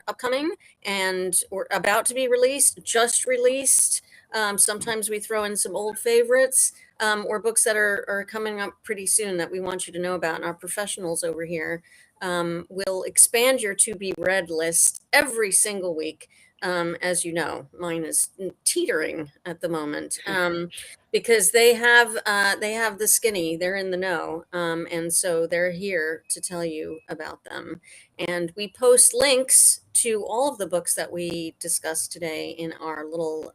upcoming and or about to be released, just released. Sometimes we throw in some old favorites or books that are coming up pretty soon that we want you to know about. And our professionals over here will expand your to be read list every single week. As you know, mine is teetering at the moment because they have the skinny, they're in the know, and so they're here to tell you about them. And we post links to all of the books that we discussed today in our little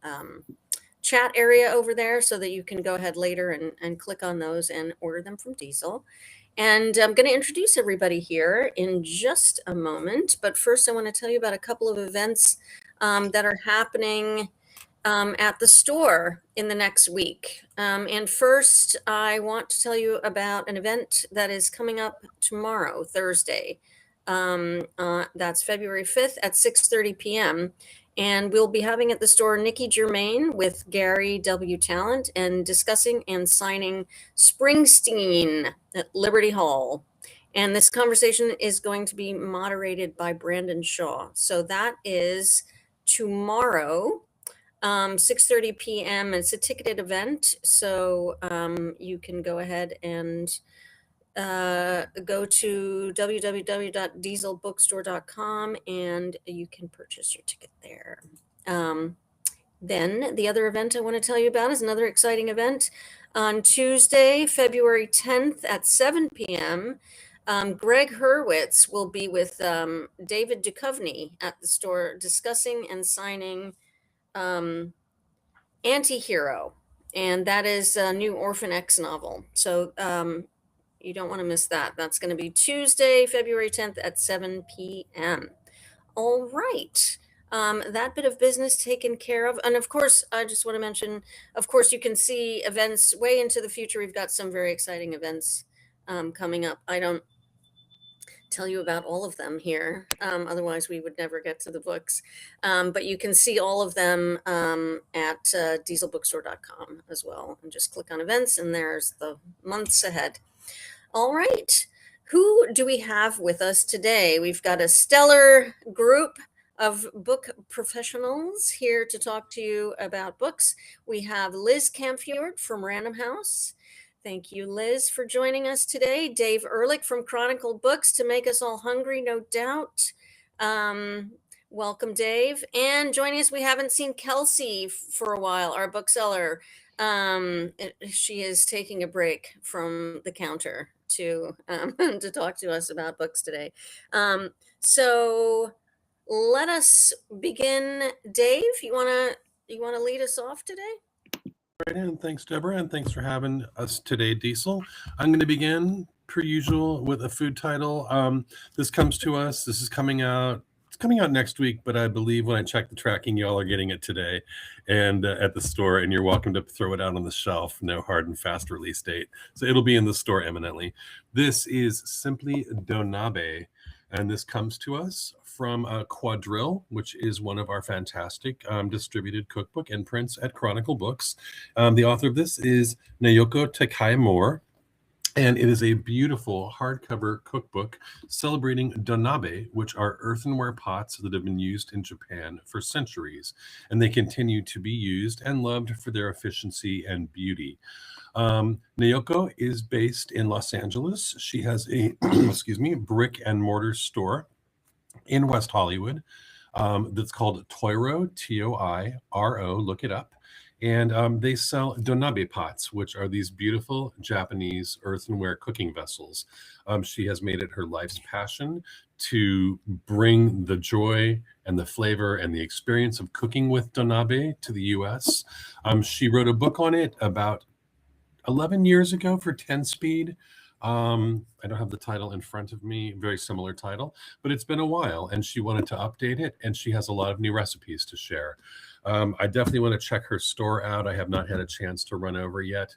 chat area over there, so that you can go ahead later and click on those and order them from Diesel. And I'm going to introduce everybody here in just a moment. But first, I want to tell you about a couple of events that are happening at the store in the next week. And first, I want to tell you about an event that is coming up tomorrow, Thursday. That's February 5th at 6:30 p.m. And we'll be having at the store Nicki Germaine with Garry W. Tallent and discussing and signing Springsteen at Liberty Hall. And this conversation is going to be moderated by Brandon Shaw. So that is tomorrow, 6:30 p.m. It's a ticketed event. So you can go ahead and go to www.dieselbookstore.com and you can purchase your ticket there. Then the other event I want to tell you about is another exciting event on Tuesday, February 10th at 7 p.m. Gregg Hurwitz will be with David Duchovny at the store discussing and signing Antihero, and that is a new Orphan X novel. So you don't want to miss that. That's going to be Tuesday, February 10th at 7 p.m. All right. That bit of business taken care of. And of course, I just want to mention, of course, you can see events way into the future. We've got some very exciting events coming up. I don't tell you about all of them here. Otherwise, we would never get to the books. But you can see all of them at dieselbookstore.com as well. And just click on events, and there's the months ahead. All right. Who do we have with us today? We've got a stellar group of book professionals here to talk to you about books. We have Liz Camfiord from Random House. Thank you, Liz, for joining us today. Dave Ehrlich from Chronicle Books to make us all hungry, no doubt. Welcome, Dave. And joining us, we haven't seen Kelsey for a while, our bookseller. She is taking a break from the counter to talk to us about books today. So let us begin. Dave, you wanna lead us off today? Right in. Thanks, Deborah, and thanks for having us today, Diesel. I'm going to begin, per usual, with a food title. This comes to us. This is coming out. It's coming out next week, but I believe when I check the tracking, y'all are getting it today and at the store, and you're welcome to throw it out on the shelf. No hard and fast release date. So it'll be in the store imminently. This is simply Donabe, and this comes to us from Quadrille, which is one of our fantastic distributed cookbook imprints at Chronicle Books. The author of this is Naoko Takei, and it is a beautiful hardcover cookbook celebrating donabe, which are earthenware pots that have been used in Japan for centuries, and they continue to be used and loved for their efficiency and beauty. Naoko is based in Los Angeles. She has a brick and mortar store in West Hollywood that's called Toiro, Toiro, look it up. And they sell donabe pots, which are these beautiful Japanese earthenware cooking vessels. She has made it her life's passion to bring the joy and the flavor and the experience of cooking with donabe to the U.S. She wrote a book on it about 11 years ago for 10 Speed. I don't have the title in front of me, very similar title, but it's been a while and she wanted to update it, and she has a lot of new recipes to share. I definitely want to check her store out. I have not had a chance to run over yet,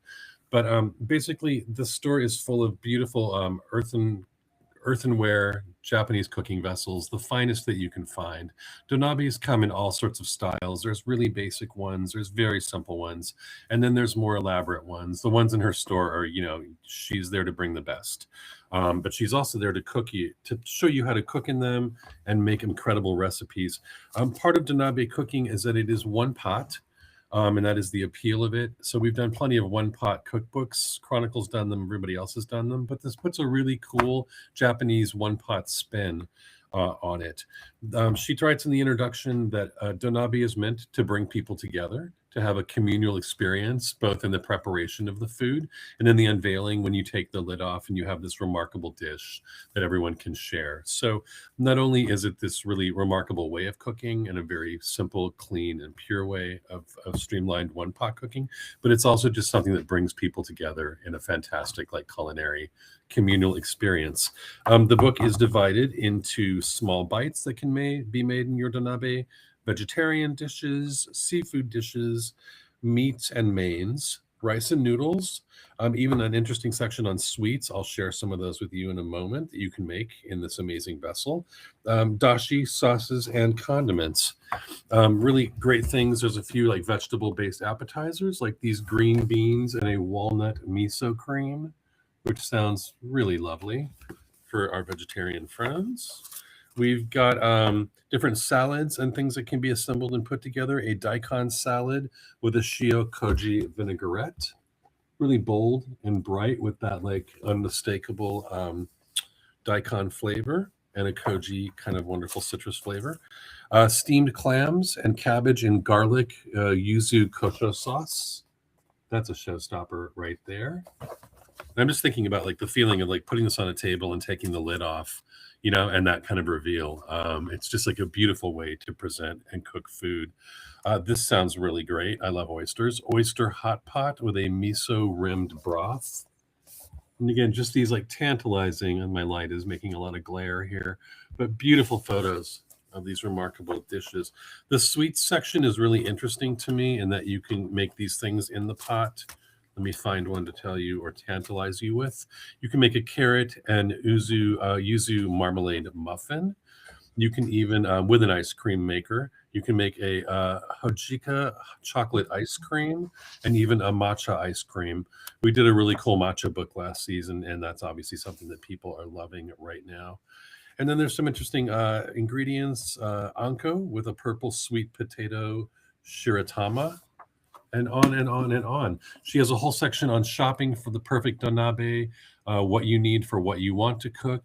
but basically the store is full of beautiful earthenware Japanese cooking vessels, the finest that you can find. Donabes come in all sorts of styles. There's really basic ones, there's very simple ones, and then there's more elaborate ones. The ones in her store are, she's there to bring the best. But she's also there to show you how to cook in them and make incredible recipes. Part of Donabe cooking is that it is one pot. And that is the appeal of it. So we've done plenty of one-pot cookbooks. Chronicle's done them, everybody else has done them, but this puts a really cool Japanese one-pot spin on it. She writes in the introduction that Donabe is meant to bring people together, to have a communal experience, both in the preparation of the food and in the unveiling when you take the lid off and you have this remarkable dish that everyone can share. So not only is it this really remarkable way of cooking and a very simple, clean, and pure way of streamlined one-pot cooking, but it's also just something that brings people together in a fantastic, culinary communal experience. The book is divided into small bites that can be made in your Donabe: vegetarian dishes, seafood dishes, meats and mains, rice and noodles, even an interesting section on sweets. I'll share some of those with you in a moment that you can make in this amazing vessel. Dashi, sauces, and condiments. Really great things. There's a few vegetable-based appetizers, like these green beans and a walnut miso cream, which sounds really lovely for our vegetarian friends. We've got different salads and things that can be assembled and put together. A daikon salad with a shio koji vinaigrette. Really bold and bright with that unmistakable daikon flavor and a koji kind of wonderful citrus flavor. Steamed clams and cabbage in garlic yuzu kocho sauce. That's a showstopper right there. I'm just thinking about the feeling of putting this on a table and taking the lid off, and that kind of reveal. It's just a beautiful way to present and cook food. This sounds really great. I love oysters. Oyster hot pot with a miso rimmed broth. And again, just these tantalizing, and my light is making a lot of glare here, but beautiful photos of these remarkable dishes. The sweets section is really interesting to me in that you can make these things in the pot. Let me find one to tell you or tantalize you with. You can make a carrot and yuzu marmalade muffin. You can even, with an ice cream maker, you can make a hojika chocolate ice cream and even a matcha ice cream. We did a really cool matcha book last season, and that's obviously something that people are loving right now. And then there's some interesting ingredients. Anko with a purple sweet potato shiratama. And on and on and on. She has a whole section on shopping for the perfect Donabe, what you need for what you want to cook,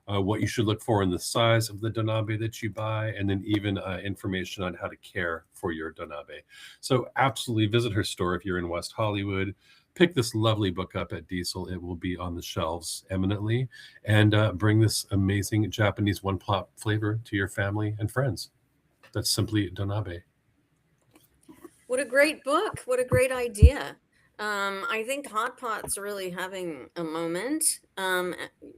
what you should look for in the size of the Donabe that you buy, and then even information on how to care for your Donabe. So absolutely visit her store if you're in West Hollywood. Pick this lovely book up at Diesel. It will be on the shelves eminently, and bring this amazing Japanese one-pot flavor to your family and friends. That's simply Donabe. What a great book. What a great idea. I think hot pot's really having a moment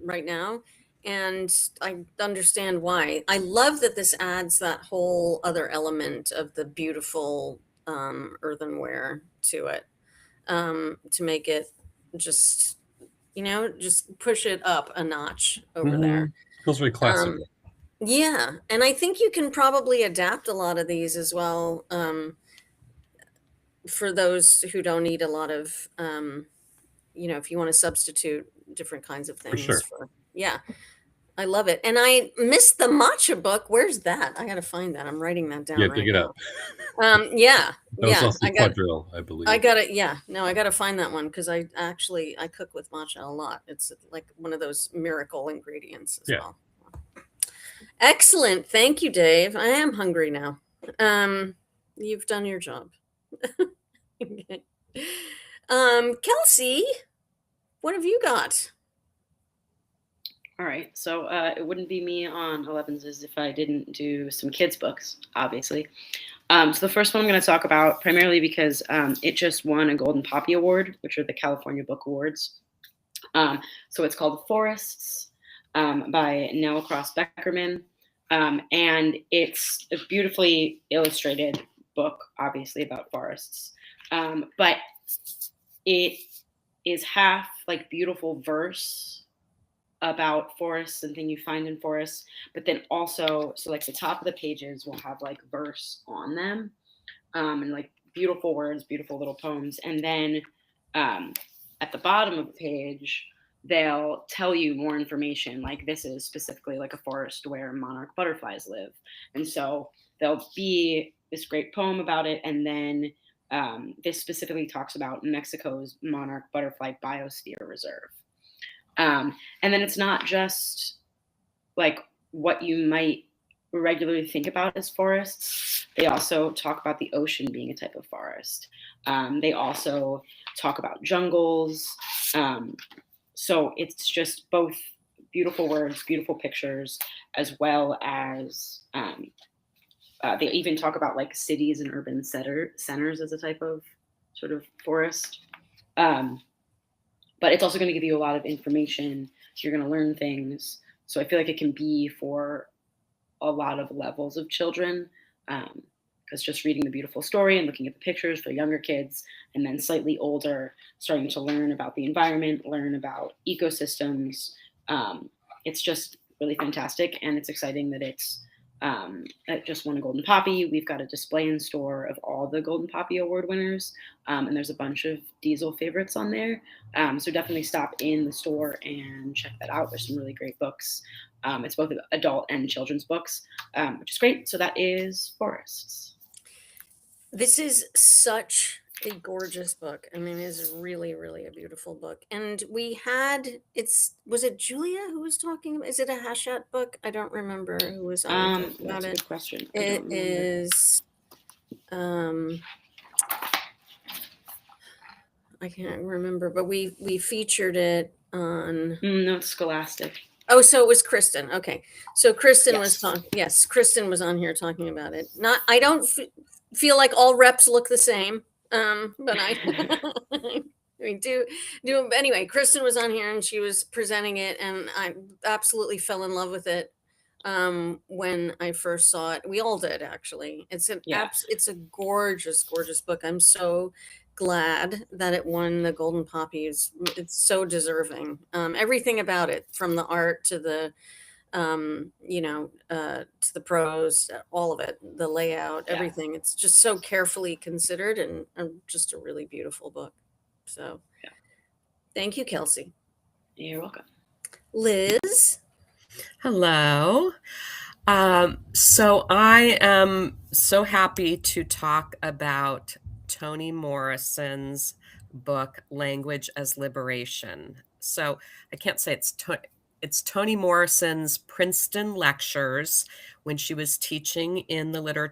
right now, and I understand why. I love that this adds that whole other element of the beautiful earthenware to it, to make it just, just push it up a notch over there. Feels very classic. Yeah, and I think you can probably adapt a lot of these as well. For those who don't eat a lot of, if you want to substitute different kinds of things. sure. Yeah, I love it. And I missed the matcha book. Where's that? I got to find that. I'm writing that down. Yeah, right dig it now. up. Yeah, That was yeah. also quadrille, I believe. I got it. Yeah, no, I got to find that one because I cook with matcha a lot. It's like one of those miracle ingredients as well. Excellent. Thank you, Dave. I am hungry now. You've done your job. Okay. Kelsey, what have you got? All right, so it wouldn't be me on Elevenses if I didn't do some kids' books, obviously. So the first one I'm going to talk about primarily because it just won a Golden Poppy Award, which are the California Book Awards. So it's called Forests by Nell Cross Beckerman, and it's a beautifully illustrated book, obviously about forests. But it is half beautiful verse about forests and things you find in forests, but then also, so the top of the pages will have verse on them, and beautiful words, beautiful little poems. And then at the bottom of the page, they'll tell you more information. Like, this is specifically like a forest where monarch butterflies live. And so there'll be this great poem about it. And then this specifically talks about Mexico's monarch butterfly biosphere reserve. And then it's not just like what you might regularly think about as forests. They also talk about the ocean being a type of forest. They also talk about jungles. So it's just both beautiful words, beautiful pictures, as well as they even talk about like cities and urban centers as a type of sort of forest. But it's also going to give you a lot of information. You're going to learn things. So I feel like it can be for a lot of levels of children, because just reading the beautiful story and looking at the pictures for younger kids, and then slightly older, starting to learn about the environment, learn about ecosystems. It's just really fantastic, and it's exciting that it just won a Golden Poppy. We've got a display in store of all the Golden Poppy Award winners, and there's a bunch of Diesel favorites on there. So definitely stop in the store and check that out. There's some really great books. It's both adult and children's books, which is great. So that is Forests. This is such a gorgeous book. I mean, it's really, really a beautiful book. And we had, was it Julia who was talking? Is it a Hachette book? I don't remember who was on about That's a it. good question. It is, I can't remember, but we featured it on. No, it's Scholastic. Oh, so it was Kristin. Okay, so Kristin was Yes. talking. Yes, Kristin was on here talking about it. Not, I don't feel like all reps look the same, but I mean, do anyway. Kristin was on here and she was presenting it, and I absolutely fell in love with it when I first saw it. We all did, actually. It's a gorgeous, gorgeous book. I'm so glad that it won the Golden Poppy. It's so deserving. Everything about it, from the art to the to the prose, all of it, the layout, everything. It's just so carefully considered, and just a really beautiful book. So thank you, Kelsey. You're welcome. Liz. Hello. So I am so happy to talk about Toni Morrison's book, Language as Liberation. So I can't say it's Toni Morrison's Princeton lectures when she was teaching in the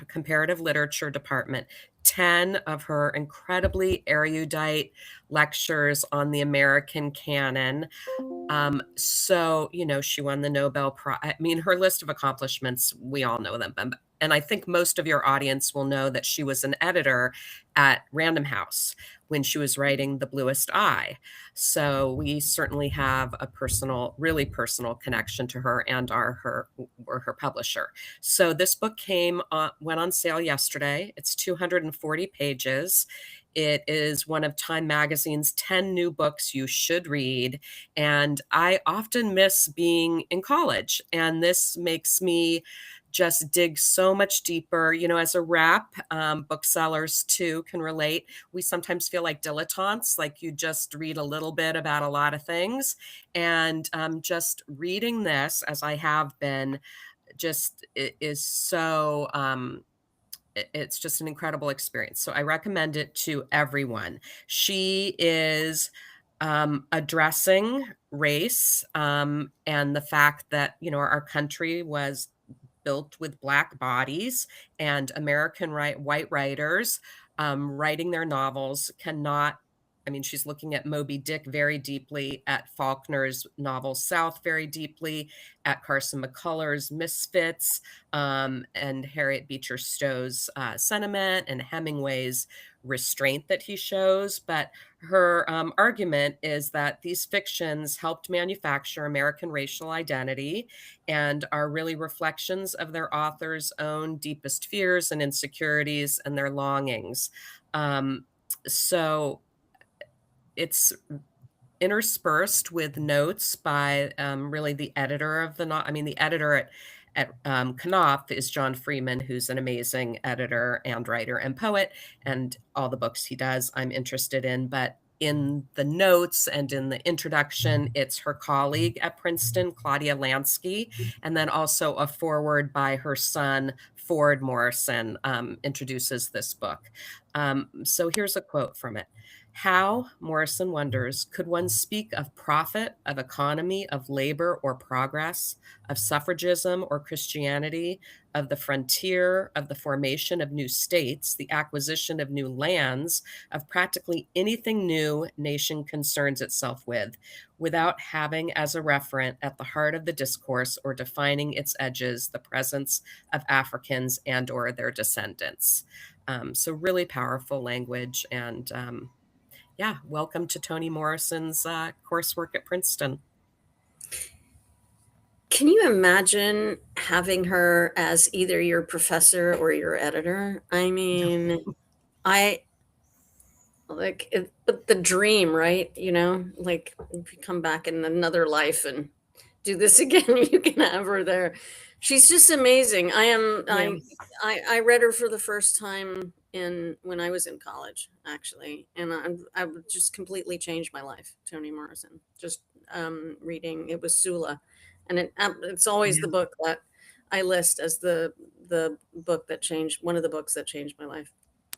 comparative literature department. 10 of her incredibly erudite lectures on the American canon. So, she won the Nobel Prize. I mean, her list of accomplishments, we all know them. And I think most of your audience will know that she was an editor at Random House when she was writing The Bluest Eye. So we certainly have a really personal connection to her, and we're her publisher. So this book went on sale yesterday. It's 240 pages. It is one of Time Magazine's 10 new books you should read. And I often miss being in college, and this makes me just dig so much deeper. As a rep, booksellers too can relate. We sometimes feel like dilettantes, like you just read a little bit about a lot of things. And just reading this, as I have been, it is so... it's just an incredible experience. So I recommend it to everyone. She is addressing race and the fact that, our country was built with Black bodies, and American white writers writing their novels cannot. She's looking at Moby Dick very deeply, at Faulkner's novel South very deeply, at Carson McCullers' Misfits, and Harriet Beecher Stowe's Sentiment, and Hemingway's restraint that he shows. But her argument is that these fictions helped manufacture American racial identity and are really reflections of their authors' own deepest fears and insecurities and their longings. So it's interspersed with notes by really the editor of the the editor at Knopf is John Freeman, who's an amazing editor and writer and poet, and all the books he does I'm interested in. But in the notes and in the introduction, it's her colleague at Princeton, Claudia Lansky, and then also a foreword by her son, Ford Morrison, introduces this book. So here's a quote from it. How, Morrison wonders, could one speak of profit, of economy, of labor or progress, of suffragism or Christianity, of the frontier, of the formation of new states, the acquisition of new lands, of practically anything new nation concerns itself with, without having as a referent at the heart of the discourse or defining its edges the presence of Africans and or their descendants? So really powerful language, and yeah, welcome to Toni Morrison's coursework at Princeton. Can you imagine having her as either your professor or your editor? I mean, but the dream, right? You know, like if you come back in another life and do this again, you can have her there. She's just amazing. I read her for the first time when I was in college, actually, and I just completely changed my life. Toni Morrison, just reading. It was Sula, and it's always the book that I list as the book that changed, one of the books that changed my life.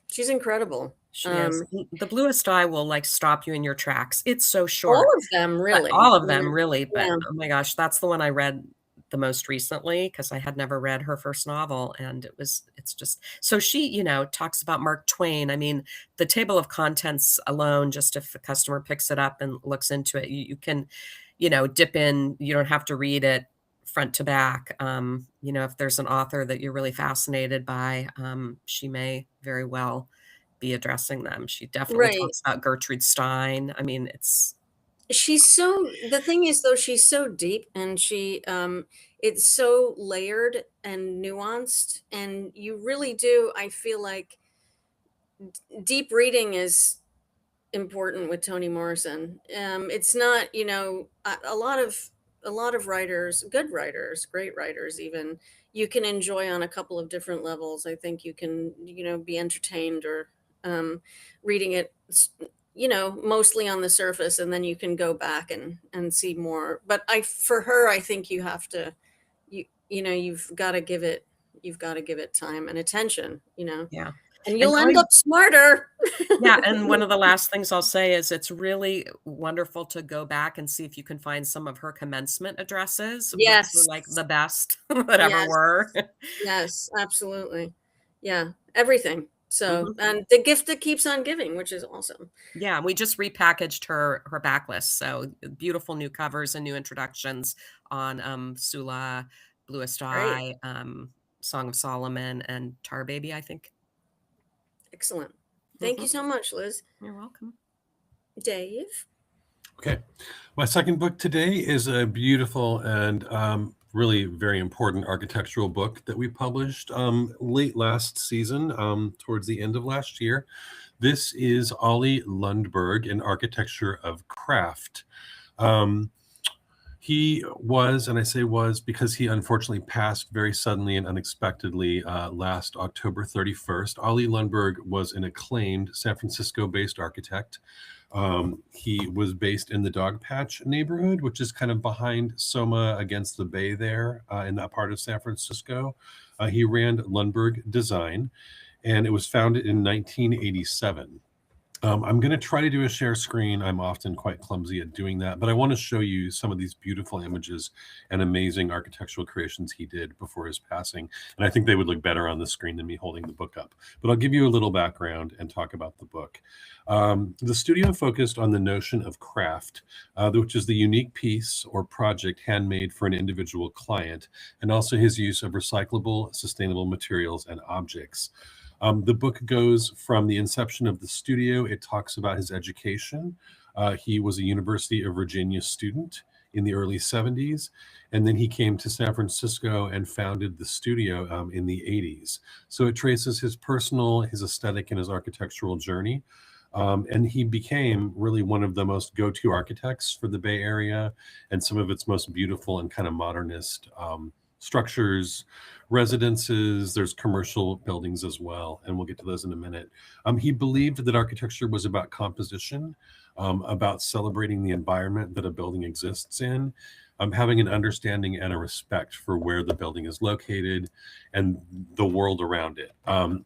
She's incredible. She is. The Bluest Eye will like stop you in your tracks. It's so short. All of them, really. All of them, really. But Yeah. oh my gosh, that's the one I read the most recently because I had never read her first novel, and it's just so she, you know, talks about Mark Twain. I mean, the table of contents alone, just if a customer picks it up and looks into it, you can, you know, dip in. You don't have to read it front to back. You know, if there's an author that you're really fascinated by, she may very well be addressing them. She definitely talks about Gertrude Stein. I mean, the thing is though, she's so deep, and it's so layered and nuanced, and you really do, I feel like deep reading is important with Toni Morrison. It's not, you know, a lot of writers, good writers, great writers even, you can enjoy on a couple of different levels. I think you can, you know, be entertained or reading it, you know, mostly on the surface, and then you can go back and see more. But for her, I think you have to, you know, you've got to give it time and attention, you know. Yeah. And you'll end up smarter. Yeah. And one of the last things I'll say is it's really wonderful to go back and see if you can find some of her commencement addresses. Yes. Which were like the best that ever were. Yes, absolutely. Yeah. Everything. So, and the gift that keeps on giving, which is awesome. Yeah. We just repackaged her backlist. So beautiful new covers and new introductions on Sula, Bluest Eye, Song of Solomon, and Tar Baby, I think. Excellent. Thank you so much, Liz. You're welcome. Dave? Okay. My second book today is a beautiful and really very important architectural book that we published late last season, towards the end of last year. This is Olle Lundberg, in Architecture of Craft. He was, and I say was because he unfortunately passed very suddenly and unexpectedly last October 31st. Olle Lundberg was an acclaimed San Francisco-based architect. He was based in the Dogpatch neighborhood, which is kind of behind Soma against the bay there in that part of San Francisco. He ran Lundberg Design, and it was founded in 1987. I'm going to try to do a share screen. I'm often quite clumsy at doing that, but I want to show you some of these beautiful images and amazing architectural creations he did before his passing. And I think they would look better on the screen than me holding the book up. But I'll give you a little background and talk about the book. The studio focused on the notion of craft, which is the unique piece or project handmade for an individual client, and also his use of recyclable, sustainable materials and objects. The book goes from the inception of the studio. It talks about his education. He was a University of Virginia student in the early 70s, and then he came to San Francisco and founded the studio in the 80s. So it traces his personal, his aesthetic, and his architectural journey. And he became really one of the most go-to architects for the Bay Area and some of its most beautiful and kind of modernist structures, residences. There's commercial buildings as well, and we'll get to those in a minute. He believed that architecture was about composition, about celebrating the environment that a building exists in, having an understanding and a respect for where the building is located and the world around it.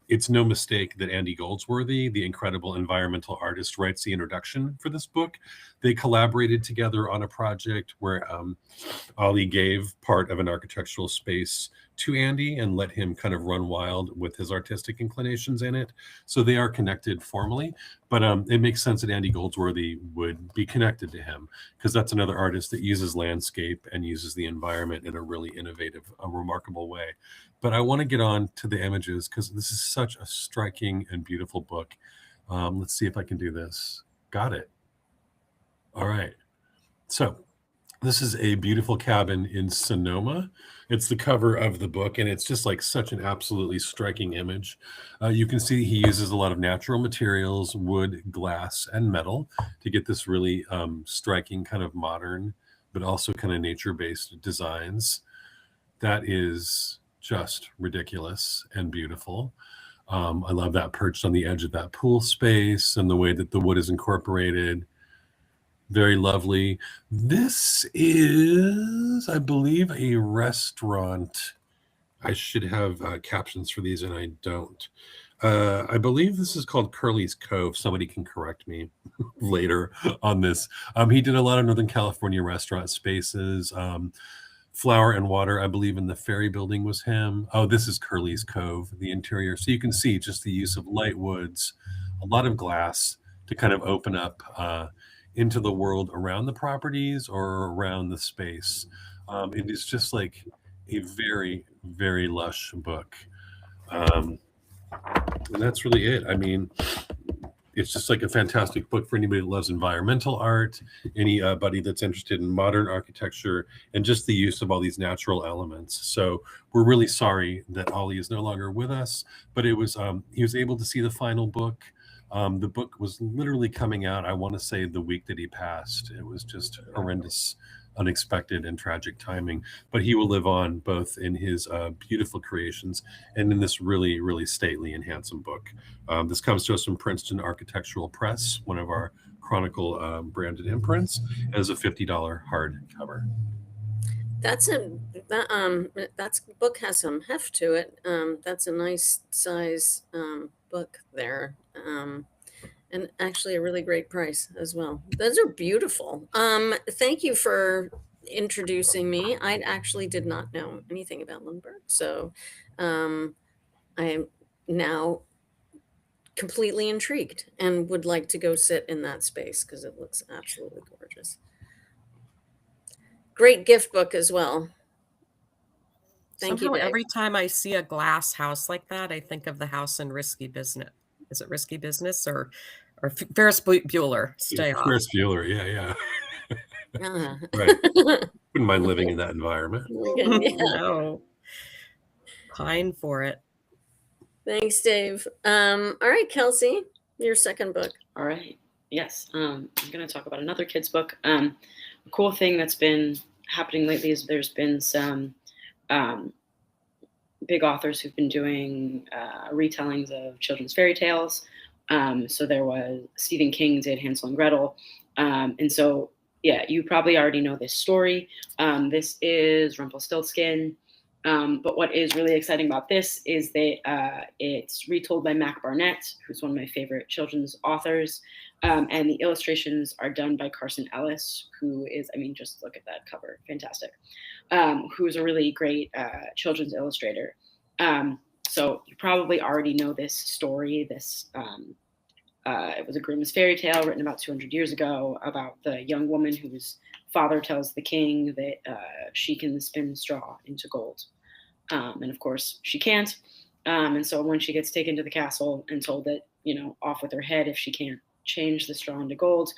It's no mistake that Andy Goldsworthy, the incredible environmental artist, writes the introduction for this book. They collaborated together on a project where Ollie gave part of an architectural space to Andy and let him kind of run wild with his artistic inclinations in it. So they are connected formally, but it makes sense that Andy Goldsworthy would be connected to him, because that's another artist that uses landscape and uses the environment in a really innovative, a remarkable way. But I want to get on to the images because this is such a striking and beautiful book. Let's see if I can do this. Got it. All right. So this is a beautiful cabin in Sonoma. It's the cover of the book, and it's just like such an absolutely striking image. You can see he uses a lot of natural materials, wood, glass, and metal to get this really striking kind of modern, but also kind of nature-based designs. That is just ridiculous and beautiful. I love that perched on the edge of that pool space and the way that the wood is incorporated. Very lovely. This is, I believe, a restaurant. I should have captions for these, and I don't. I believe this is called Curly's Cove. Somebody can correct me later on this. He did a lot of Northern California restaurant spaces. Flower and Water, I believe, in the Ferry Building was him. Oh, this is Curly's Cove, the interior. So you can see just the use of light woods, a lot of glass to kind of open up into the world around the properties or around the space. It is just like a very, very lush book. And that's really it. I mean, it's just like a fantastic book for anybody that loves environmental art, anybody that's interested in modern architecture, and just the use of all these natural elements. So we're really sorry that Ollie is no longer with us, but it was he was able to see the final book. The book was literally coming out, I want to say, the week that he passed. It was just horrendous, unexpected, and tragic timing. But he will live on both in his beautiful creations and in this really, really stately and handsome book. This comes to us from Princeton Architectural Press, one of our Chronicle branded imprints, as a $50 hardcover. That book has some heft to it. That's a nice size book there. And actually a really great price as well. Those are beautiful. Thank you for introducing me. I actually did not know anything about Lundberg. So I am now completely intrigued and would like to go sit in that space because it looks absolutely gorgeous. Great gift book as well. Thank you, Dave. Every time I see a glass house like that, I think of the house in Risky Business. Is it Risky Business or Ferris Bueller? Stay off. Ferris Bueller, yeah. Uh-huh. Right. Wouldn't mind living in that environment. Yeah. No. Pine for it. Thanks, Dave. All right, Kelsey, your second book. All right. Yes. I'm going to talk about another kid's book. A cool thing that's been happening lately is there's been some big authors who've been doing retellings of children's fairy tales. So there was Stephen King did Hansel and Gretel. And so, yeah, you probably already know this story. This is Rumpelstiltskin. But what is really exciting about this is that it's retold by Mac Barnett, who's one of my favorite children's authors. And the illustrations are done by Carson Ellis, who is, I mean, just look at that cover. Fantastic. Who's a really great children's illustrator. So you probably already know this story. It was a Grimm's fairy tale written about 200 years ago about the young woman whose father tells the king that she can spin straw into gold. And of course she can't. And so when she gets taken to the castle and told that, off with her head if she can't change the straw into gold,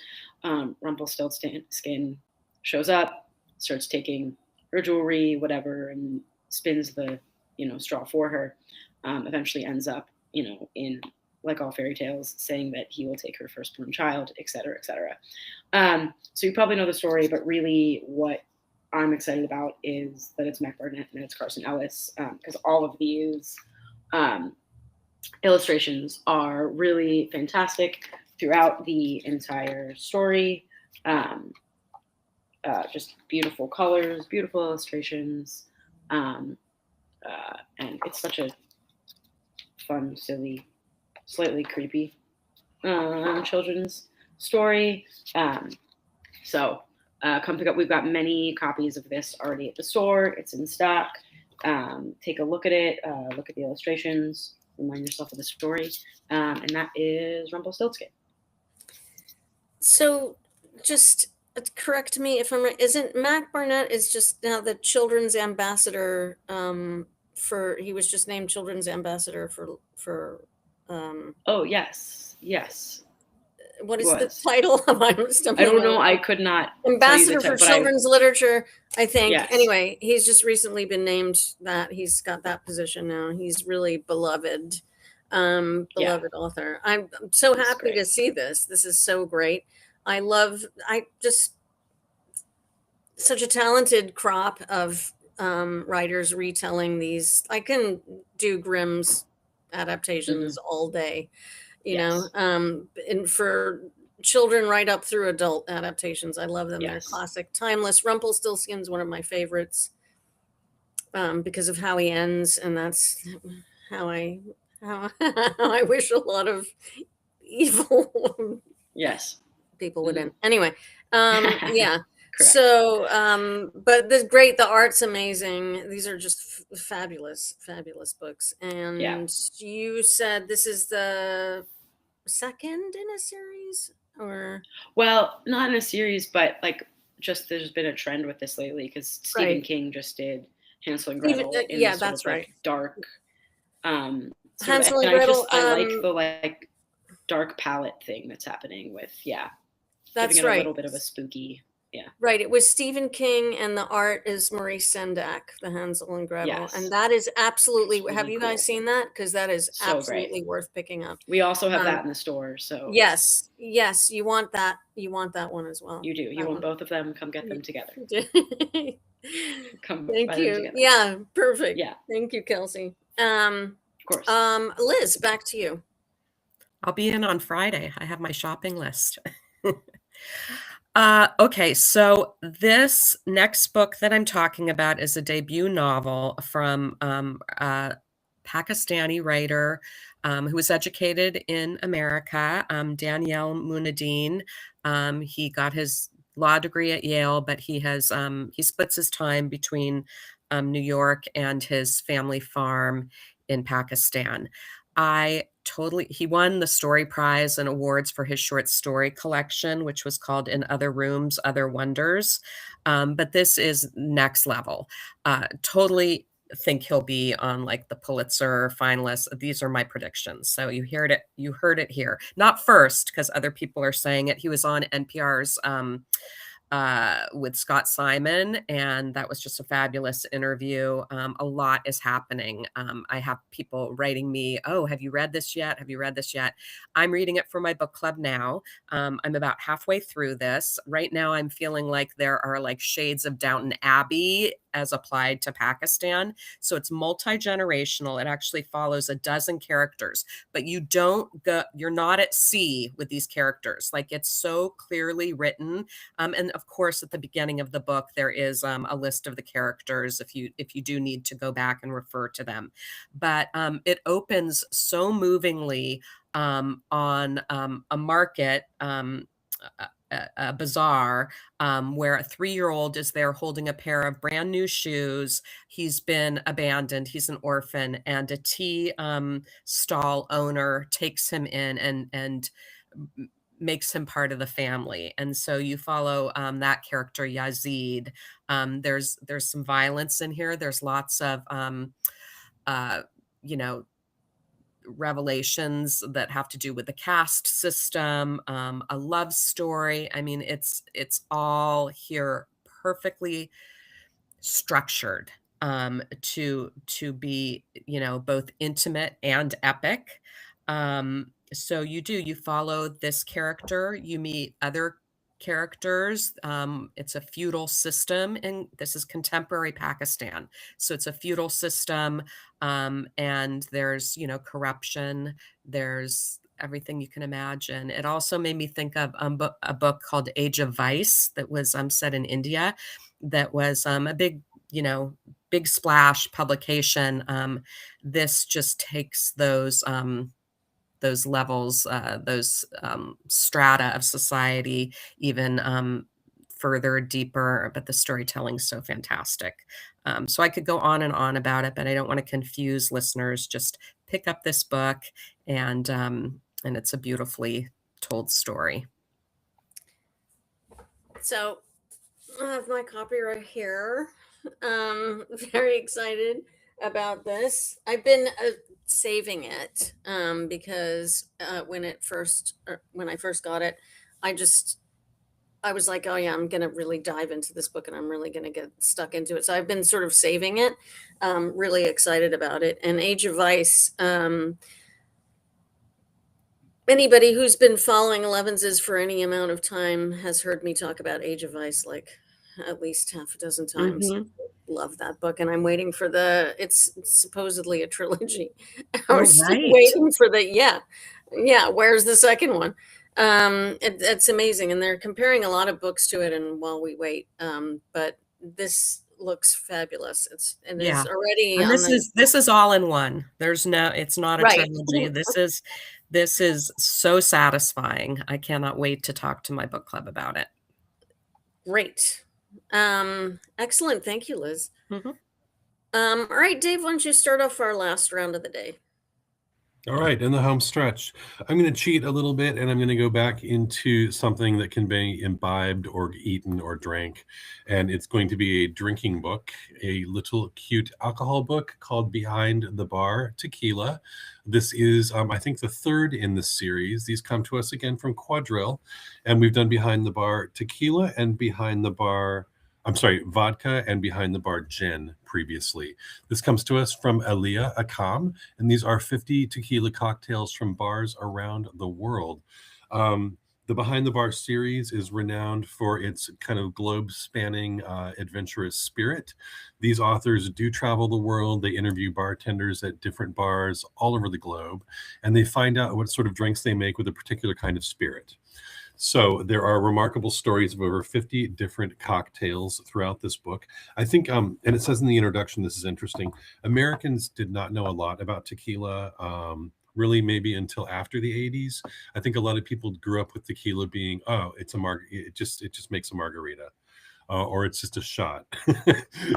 Rumpelstiltskin shows up, starts taking her jewelry, whatever, and spins the, straw for her. Eventually ends up, in, like all fairy tales, saying that he will take her firstborn child, et cetera, et cetera. So you probably know the story, but really what I'm excited about is that it's Mac Barnett and it's Carson Ellis, because all of these illustrations are really fantastic. throughout the entire story. Just beautiful colors, beautiful illustrations, and it's such a fun, silly, slightly creepy children's story. So come pick up. We've got many copies of this already at the store. It's in stock. Take a look at it. Look at the illustrations. Remind yourself of the story. And that is Rumpelstiltskin. So just correct me if I'm right. Isn't Mac Barnett is just now the children's ambassador he was just named children's ambassador for Oh, yes. what is was. the title? I don't know. I could not. Ambassador for Children's Literature, I think. Yes. Anyway, he's just recently been named that. He's got that position now. He's really beloved author. I'm so happy to see this. This is so great. Such a talented crop of writers retelling these. I can do Grimm's adaptations all day, you know, and for children right up through adult adaptations. I love them. They're classic, timeless. Rumpelstiltskin's one of my favorites because of how he ends, and that's how I wish a lot of evil people would end. Anyway, yeah. Correct. So, but this great. The art's amazing. These are just fabulous books. And you said this is the second in a series, or? Well, not in a series, but like just there's been a trend with this lately because Stephen King just did Hansel and Gretel. That's right. Like dark. Hansel and Gretel. I like the like dark palette thing that's happening with That's giving it right. a little bit of a spooky. Yeah. Right. It was Stephen King, and the art is Maurice Sendak, the Hansel and Gretel. And that is absolutely, really have you guys seen that? Because that is so absolutely worth picking up. We also have that in the store. So yes, you want that. You want that one as well. You do. You want both of them. Come get them together. Thank you. Yeah, perfect. Yeah. Thank you, Kelsey. Of course. Liz, back to you. I'll be in on Friday. I have my shopping list. Okay, so this next book that I'm talking about is a debut novel from a Pakistani writer who was educated in America, Daniel Munadeen. He got his law degree at Yale, but he splits his time between New York and his family farm in Pakistan. He won the Story Prize and awards for his short story collection, which was called In Other Rooms, Other Wonders. But this is next level. Totally think he'll be on like the Pulitzer finalists. These are my predictions. So you heard it here. Not first, because other people are saying it. He was on NPR's with Scott Simon, and that was just a fabulous interview. A lot is happening. I have people writing me, "Oh, have you read this yet? Have you read this yet?" I'm reading it for my book club now. I'm about halfway through this. Right now, I'm feeling like there are like shades of Downton Abbey as applied to Pakistan. So it's multi-generational. It actually follows a dozen characters, but you're not at sea with these characters. Like, it's so clearly written. And of course, at the beginning of the book, there is a list of the characters if you do need to go back and refer to them. But it opens so movingly on a market, a bazaar, where a 3-year-old is there holding a pair of brand new shoes. He's been abandoned. He's an orphan, and a tea stall owner takes him in and makes him part of the family. And so you follow that character, Yazid. There's some violence in here. There's lots of revelations that have to do with the caste system, a love story. I mean, it's all here perfectly structured to be, both intimate and epic. So you follow this character, you meet other characters. It's a feudal system, and this is contemporary Pakistan. So it's a feudal system, and there's, corruption, there's everything you can imagine. It also made me think of a book called Age of Vice that was set in India, that was a big, big splash publication. This just takes those levels, those strata of society even further, deeper, but the storytelling's so fantastic. So I could go on and on about it, but I don't want to confuse listeners. Just pick up this book, and it's a beautifully told story. So I have my copy right here. Very excited about this. I've been saving it because when I first got it, I was like, oh yeah, I'm gonna really dive into this book and I'm really gonna get stuck into it. So I've been sort of saving it. Really excited about it. And Age of Vice. Anybody who's been following Elevenses for any amount of time has heard me talk about Age of Vice like at least half a dozen times. Mhm. Love that book, and I'm waiting for it's supposedly a trilogy. Oh, I'm still right. waiting for yeah. Where's the second one? It's amazing, and they're comparing a lot of books to it. And while we wait, but this looks fabulous. It's Yeah. already And on this is all in one. It's not a Right. trilogy. This is so satisfying. I cannot wait to talk to my book club about it. Great. Excellent. Thank you, Liz. Mhm. All right, Dave, why don't you start off our last round of the day? All right, in the home stretch, I'm going to cheat a little bit, and I'm going to go back into something that can be imbibed or eaten or drank. And it's going to be a drinking book, a little cute alcohol book called Behind the Bar, Tequila. This is, I think, the third in the series. These come to us again from Quadrille, and we've done Behind the Bar Tequila and Behind the Bar, vodka and Behind the Bar gin previously. This comes to us from Alia, Akkam, and these are 50 tequila cocktails from bars around the world. The Behind the Bar series is renowned for its kind of globe-spanning, adventurous spirit. These authors do travel the world. They interview bartenders at different bars all over the globe, and they find out what sort of drinks they make with a particular kind of spirit. So there are remarkable stories of over 50 different cocktails throughout this book. I think, and it says in the introduction, this is interesting, Americans did not know a lot about tequila, really maybe until after the 80s. I think a lot of people grew up with tequila being, oh, it's it just makes a margarita. Or it's just a shot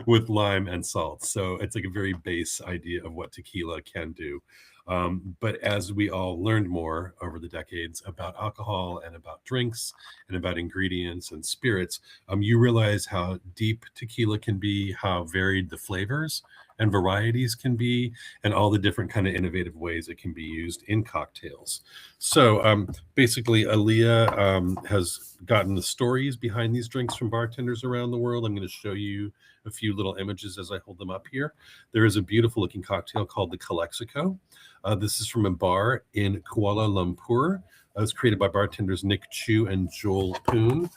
with lime and salt. So it's like a very base idea of what tequila can do. But as we all learned more over the decades about alcohol and about drinks and about ingredients and spirits, you realize how deep tequila can be, how varied the flavors and varieties can be, and all the different kind of innovative ways it can be used in cocktails. So basically, Alia has gotten the stories behind these drinks from bartenders around the world. I'm going to show you a few little images as I hold them up here. There is a beautiful looking cocktail called the Calexico. This is from a bar in Kuala Lumpur. It was created by bartenders Nick Chu and Joel Poon.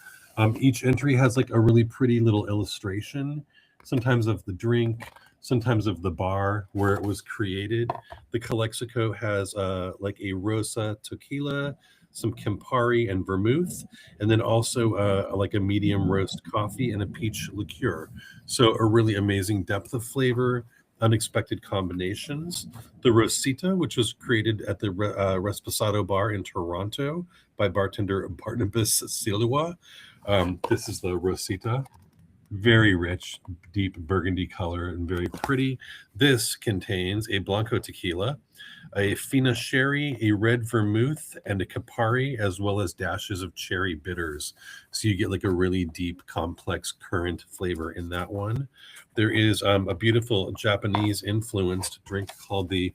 Each entry has like a really pretty little illustration, sometimes of the drink, sometimes of the bar where it was created. The Calexico has like a Rosa tequila, some Campari and vermouth, and then also like a medium roast coffee and a peach liqueur. So a really amazing depth of flavor, unexpected combinations. The Rosita, which was created at the Resposado bar in Toronto by bartender Barnabas Silua. This is the Rosita. Very rich, deep burgundy color and very pretty. This contains a Blanco tequila, a Fina sherry, a red vermouth, and a Campari, as well as dashes of cherry bitters. So you get like a really deep, complex currant flavor in that one. There is a beautiful Japanese-influenced drink called the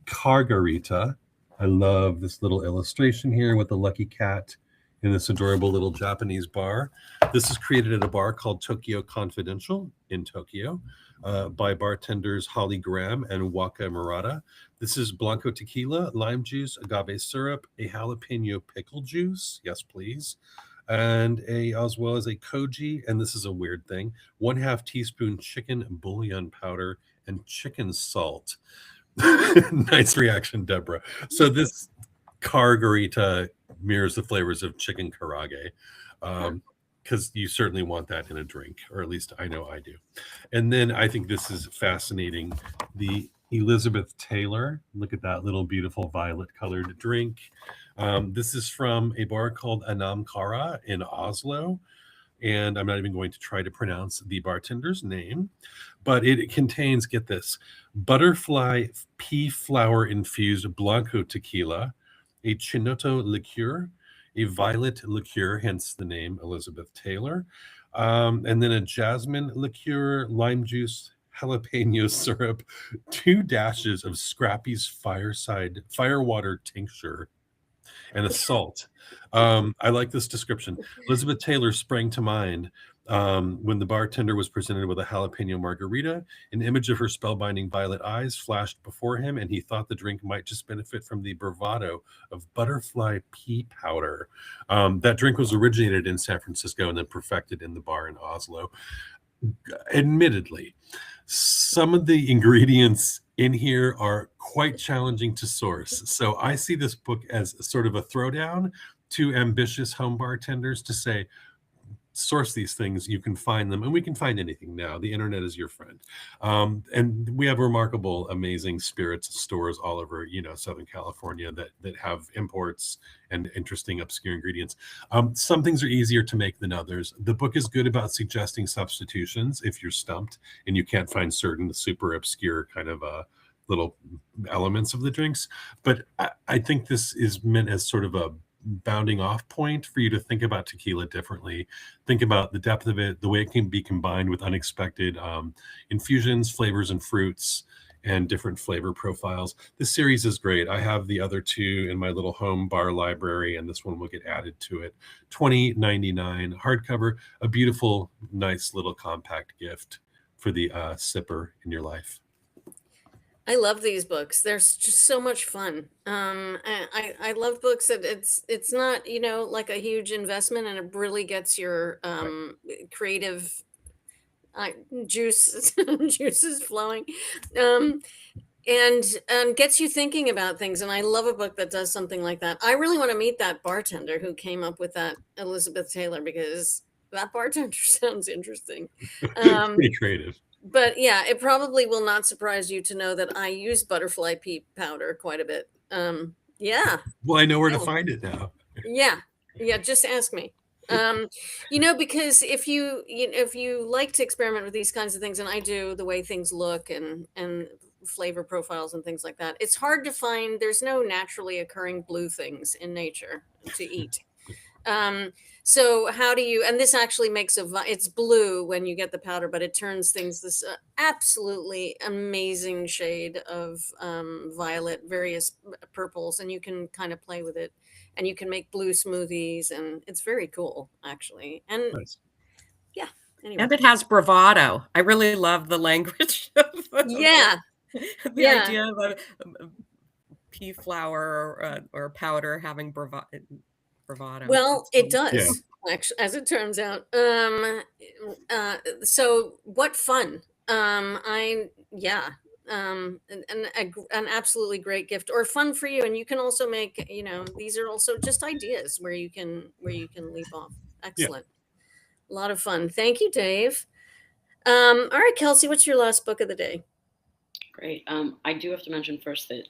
Kargarita. I love this little illustration here with the lucky cat in this adorable little Japanese bar. This is created at a bar called Tokyo Confidential in Tokyo by bartenders Holly Graham and Waka Murata. This is Blanco tequila, lime juice, agave syrup, a jalapeno pickle juice, yes please, and as well as a koji, and this is a weird thing, 1/2 teaspoon chicken bouillon powder and chicken salt. Nice reaction, Deborah. So this Margarita mirrors the flavors of chicken karage. Because you certainly want that in a drink, or at least I know I do. And then I think this is fascinating. The Elizabeth Taylor, look at that little beautiful violet colored drink. This is from a bar called Anam Cara in Oslo. And I'm not even going to try to pronounce the bartender's name, but it contains, get this, butterfly pea flower infused Blanco tequila, a Chinoto liqueur, a violet liqueur, hence the name Elizabeth Taylor, and then a jasmine liqueur, lime juice, jalapeno syrup, 2 dashes of Scrappy's firewater tincture, and a salt. I like this description. Elizabeth Taylor sprang to mind when the bartender was presented with a jalapeno margarita. An image of her spellbinding violet eyes flashed before him, and he thought the drink might just benefit from the bravado of butterfly pea powder. That drink was originated in San Francisco and then perfected in the bar in Oslo. Admittedly, some of the ingredients in here are quite challenging to source. So I see this book as sort of a throwdown to ambitious home bartenders to say, source these things, you can find them, and we can find anything now. The internet is your friend. And we have remarkable, amazing spirits stores all over, Southern California that have imports and interesting obscure ingredients. Some things are easier to make than others. The book is good about suggesting substitutions if you're stumped and you can't find certain super obscure kind of little elements of the drinks. But I think this is meant as sort of a bounding off point for you to think about tequila differently. Think about the depth of it, the way it can be combined with unexpected infusions, flavors, and fruits, and different flavor profiles. This series is great. I have the other 2 in my little home bar library, and this one will get added to it. $20.99 hardcover, a beautiful, nice little compact gift for the sipper in your life. I love these books. They're just so much fun. I love books that it's not, like a huge investment, and it really gets your creative juices flowing, and gets you thinking about things. And I love a book that does something like that. I really want to meet that bartender who came up with that Elizabeth Taylor, because that bartender sounds interesting. Pretty creative. But yeah, it probably will not surprise you to know that I use butterfly pea powder quite a bit. Yeah. Well, I know where to find it now. Yeah. Just ask me. Because if you like to experiment with these kinds of things, and I do, the way things look and flavor profiles and things like that, it's hard to find. There's no naturally occurring blue things in nature to eat. So how do you, and this actually makes it's blue when you get the powder, but it turns things this absolutely amazing shade of violet, various purples, and you can kind of play with it, and you can make blue smoothies, and it's very cool, actually. And nice. Yeah. Anyway. And it has bravado. I really love the language. Yeah. The idea of a pea flower or powder having bravado. Well, it does, actually, as it turns out. So what fun. An absolutely great gift, or fun for you. And you can also make, these are also just ideas where you can leap off. Excellent. A lot of fun. Thank you, Dave. All right, Kelsey, what's your last book of the day? Great. I do have to mention first that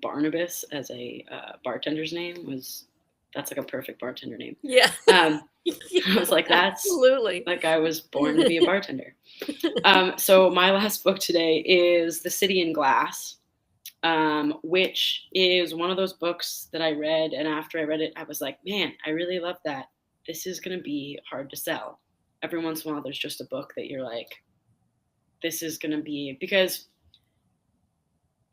Barnabas as a bartender's name that's like a perfect bartender name. Yeah. I was like, that's absolutely, like I was born to be a bartender. So my last book today is The City in Glass, which is one of those books that I read. And after I read it, I was like, man, I really love that. This is going to be hard to sell. Every once in a while, there's just a book that you're like, this is going to be, because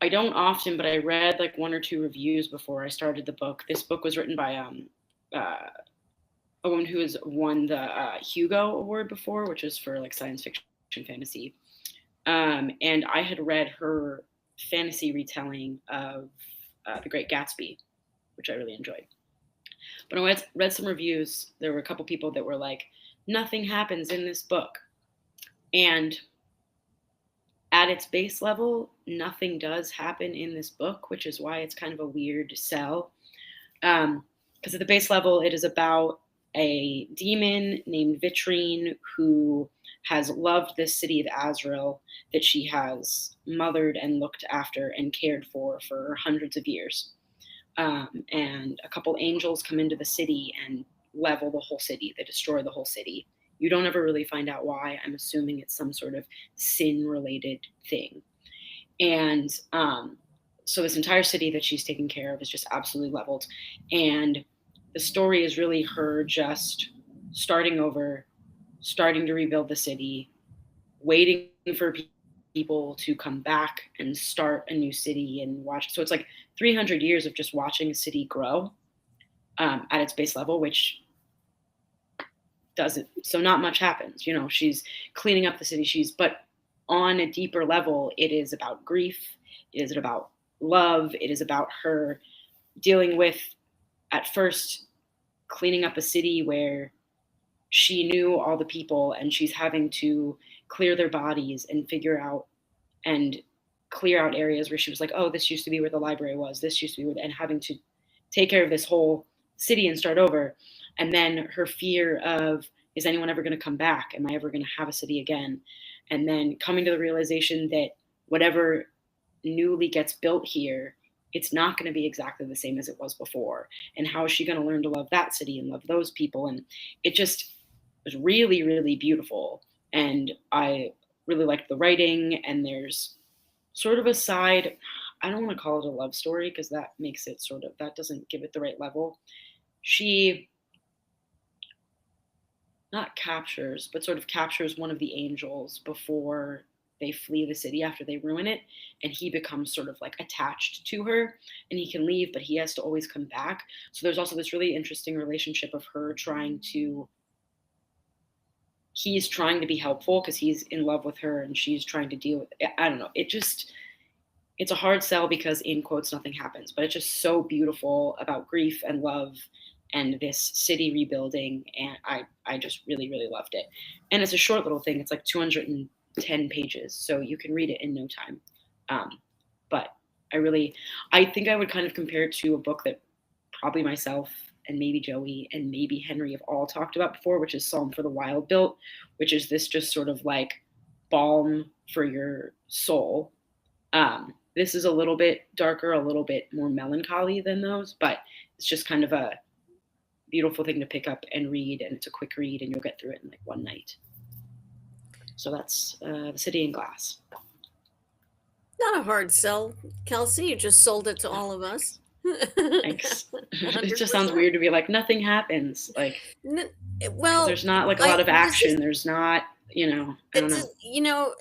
I don't often, but I read like 1 or 2 reviews before I started the book. This book was written by a woman who has won the Hugo Award before, which is for like science fiction fantasy. And I had read her fantasy retelling of The Great Gatsby, which I really enjoyed. But I read some reviews. There were a couple people that were like, nothing happens in this book. And at its base level, nothing does happen in this book, which is why it's kind of a weird sell. Because at the base level, it is about a demon named Vitrine who has loved this city of Azrael that she has mothered and looked after and cared for hundreds of years. And a couple angels come into the city and level the whole city. They destroy the whole city. You don't ever really find out why. I'm assuming it's some sort of sin-related thing. And so this entire city that she's taking care of is just absolutely leveled. And the story is really her just starting over, starting to rebuild the city, waiting for people to come back and start a new city and watch. So it's like 300 years of just watching a city grow at its base level, which doesn't, so not much happens. You know, she's cleaning up the city. But on a deeper level, it is about grief. It is about love. It is about her dealing with, at first, cleaning up a city where she knew all the people and she's having to clear their bodies and figure out and clear out areas where she was like, oh, this used to be where the library was. This used to be where, and having to take care of this whole city and start over. And then her fear of, is anyone ever going to come back? Am I ever going to have a city again? And then coming to the realization that whatever newly gets built here, it's not going to be exactly the same as it was before. And how is she going to learn to love that city and love those people? And it just was really, really beautiful. And I really liked the writing. And there's sort of a side, I don't want to call it a love story because that makes it sort of, that doesn't give it the right level. She not captures, but sort of captures one of the angels before they flee the city after they ruin it. And he becomes sort of like attached to her and he can leave, but he has to always come back. So there's also this really interesting relationship of her he's trying to be helpful because he's in love with her and she's trying to deal with it. I don't know. It's a hard sell because in quotes, nothing happens, but it's just so beautiful about grief and love and this city rebuilding. And I just really, really loved it. And it's a short little thing. It's like 210 pages. So you can read it in no time. But I think I would kind of compare it to a book that probably myself and maybe Joey and maybe Henry have all talked about before, which is Psalm for the Wild Built, which is this just sort of like balm for your soul. This is a little bit darker, a little bit more melancholy than those, but it's just kind of a beautiful thing to pick up and read. And it's a quick read and you'll get through it in like one night. So that's The City in Glass. Not a hard sell, Kelsey. You just sold it to all of us. Thanks. It just sounds weird to be like, nothing happens. Like, well, there's not like a lot of action. There's not, I don't know.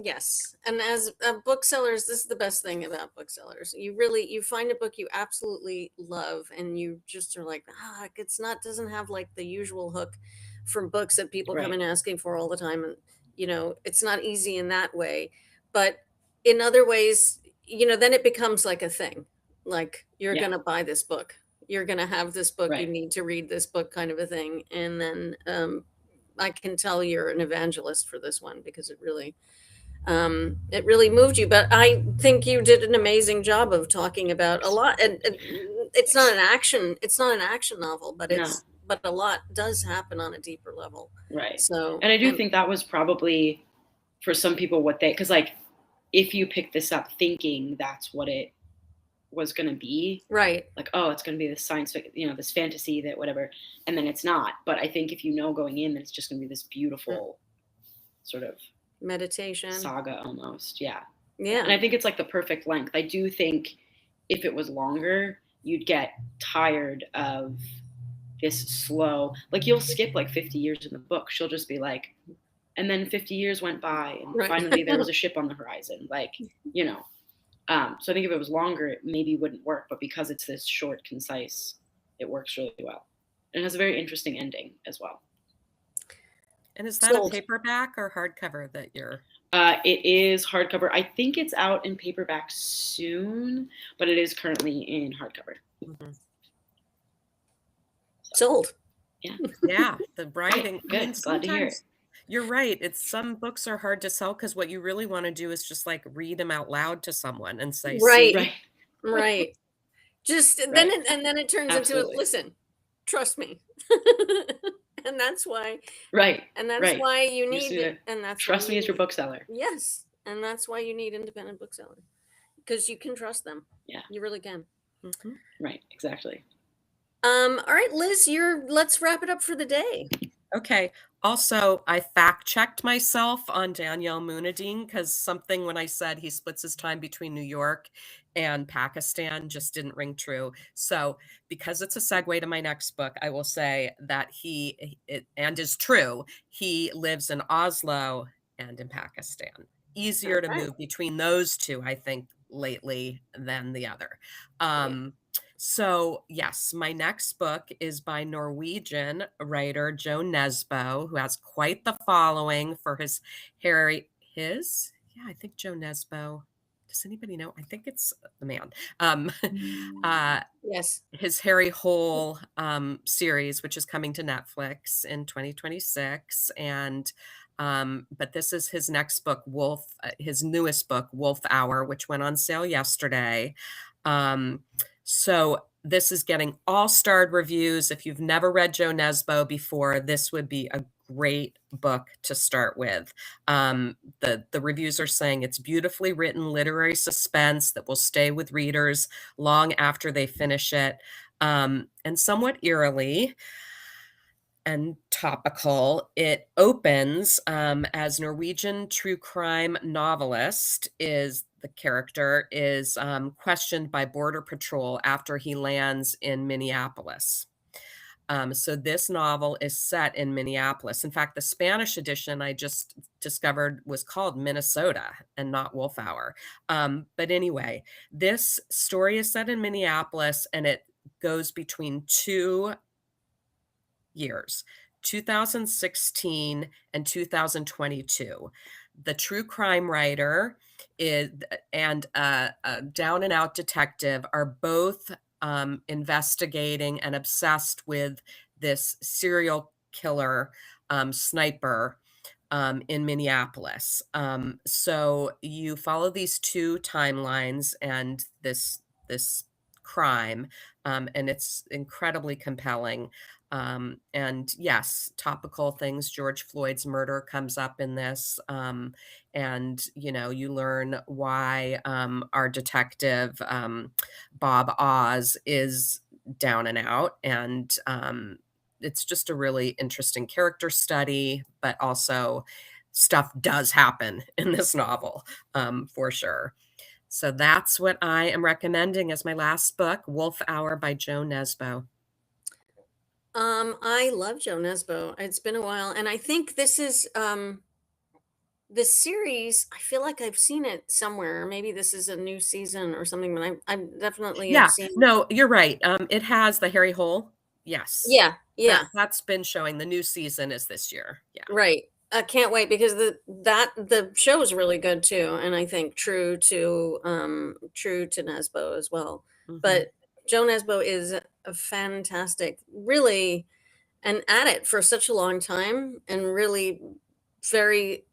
Yes. And as booksellers, this is the best thing about booksellers. You find a book you absolutely love and you just are like, doesn't have like the usual hook from books that people come in asking for all the time. And, it's not easy in that way, but in other ways, then it becomes like a thing. Like you're going to buy this book. You're going to have this book. You need to read this book kind of a thing. And then, I can tell you're an evangelist for this one because it really moved you. But I think you did an amazing job of talking about a lot. And it's not an action novel, but but a lot does happen on a deeper level. Right. So, and I do think that was probably for some people because like if you pick this up thinking that's what it was going to be, right? Like, oh, it's going to be this science fiction, this fantasy that whatever, and then it's not. But I think if you know going in that it's just going to be this beautiful sort of meditation saga almost, yeah. And I think it's like the perfect length. I do think if it was longer, you'd get tired of this slow, like you'll skip like 50 years in the book. She'll just be like, and then 50 years went by and finally there was a ship on the horizon, like, so I think if it was longer, it maybe wouldn't work. But because it's this short, concise, it works really well. And it has a very interesting ending as well. And is that a paperback or hardcover that you're? It is hardcover. I think it's out in paperback soon, but it is currently in hardcover. Mm-hmm. Sold. Yeah. Yeah. The writing. Good. Glad to hear it. You're right. Some books are hard to sell because what you really want to do is just like read them out loud to someone and say, right. Just Right. then it turns Absolutely. into, listen, trust me. And that's why, Right. and that's Right. why you You just need need it. to And that's trust why me you as your need- bookseller. Yes. And that's why you need independent booksellers, because you can trust them. Yeah. You really can. Mhm. Right. Exactly. All right, Liz, let's wrap it up for the day. Okay. Also, I fact checked myself on Danielle Munadine because something when I said he splits his time between New York and Pakistan just didn't ring true. So, because it's a segue to my next book, I will say that and is true, he lives in Oslo and in Pakistan. Easier to Okay. move between those two, I think, lately than the other. So, yes, my next book is by Norwegian writer Joe Nesbo, who has quite the following for his I think Joe Nesbo. Does anybody know? I think it's the man. Yes. His Harry Hole series, which is coming to Netflix in 2026. And but this is his next book, his newest book, Wolf Hour, which went on sale yesterday. So this is getting all-starred reviews. If you've never read Joe Nesbo before, this would be a great book to start with. The reviews are saying it's beautifully written literary suspense that will stay with readers long after they finish it. And somewhat eerily and topical, it opens as Norwegian true crime novelist the character is questioned by Border Patrol after he lands in Minneapolis. So this novel is set in Minneapolis. In fact, the Spanish edition I just discovered was called Minnesota and not Wolf Hour. But anyway, this story is set in Minneapolis and it goes between 2 years, 2016 and 2022. The true crime writer and a down and out detective are both investigating and obsessed with this serial killer sniper in Minneapolis. So you follow these two timelines and this crime, and it's incredibly compelling. And yes, topical things. George Floyd's murder comes up in this. And, you learn why our detective, Bob Oz, is down and out. And it's just a really interesting character study, but also stuff does happen in this novel for sure. So that's what I am recommending as my last book, Wolf Hour by Joe Nesbo. I love Joe Nesbo. It's been a while, and I think this is this series. I feel like I've seen it somewhere. Maybe this is a new season or something, but I definitely have Yeah, seen. no, you're right. It has the Harry Hole. Yes. Yeah, yeah, That's been showing. The new season is this year. Yeah. right. I can't wait because the show is really good too, and I think true to Nesbo as well. Mhm. But Joe Nesbo is a fantastic, really, and at it for such a long time, and really very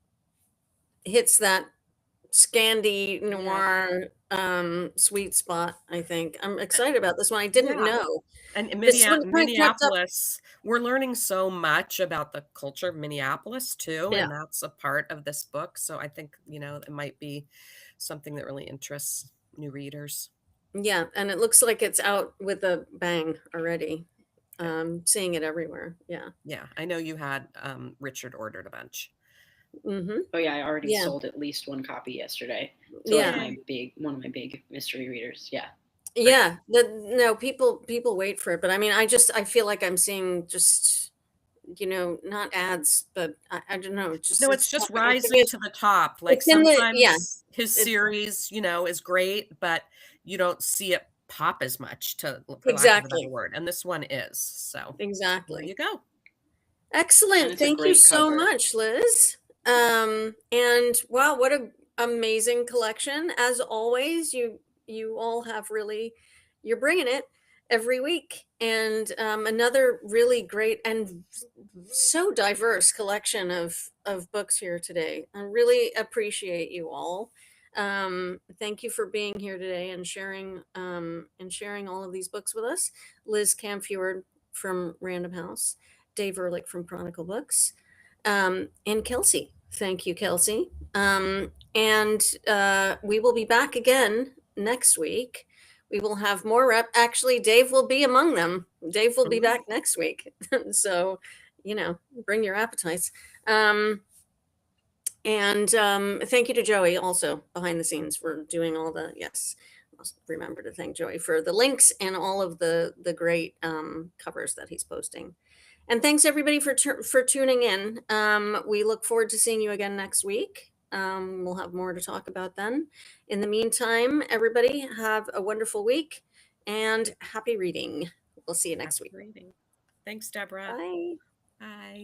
hits that Scandi noir sweet spot. I think I'm excited about this one. I didn't Yeah. know. And in This one kind of kept up. Minneapolis, we're learning so much about the culture of Minneapolis too, Yeah. and that's a part of this book. So I think, it might be something that really interests new readers. Yeah, and it looks like it's out with a bang already. Seeing it everywhere. Yeah. Yeah, I know you had Richard ordered a bunch. Mm-hmm. Oh yeah, I already Yeah. sold at least one copy yesterday. To Yeah. one of my big mystery readers. Yeah. Yeah. No, people wait for it, but I mean, I feel like I'm seeing just, not ads, but I don't know. No, it's just happening. rising to the top. Like it's in the- yeah, sometimes his it's- series, is great, but you don't see it pop as much for lack of a Exactly. better word. And this one is. So there Exactly. you go. Excellent. And it's a Thank you great so cover. much, Liz. And wow, what a amazing collection. As always, you all have really, you're bringing it every week. And another really great and so diverse collection of books here today. I really appreciate you all. Thank you for being here today and sharing all of these books with us. Liz Camfiord from Random House, Dave Ehrlich from Chronicle Books, and Kelsey. Thank you, Kelsey. And we will be back again next week. We will have more actually, Dave will be among them. Dave will be back next week. So, bring your appetites. And thank you to Joey also behind the scenes for doing all the, yes, must remember to thank Joey for the links and all of the great covers that he's posting. And thanks everybody for tuning in. We look forward to seeing you again next week. We'll have more to talk about then. In the meantime, everybody have a wonderful week and happy reading. We'll see you next week. Thanks, Deborah. Bye. Bye.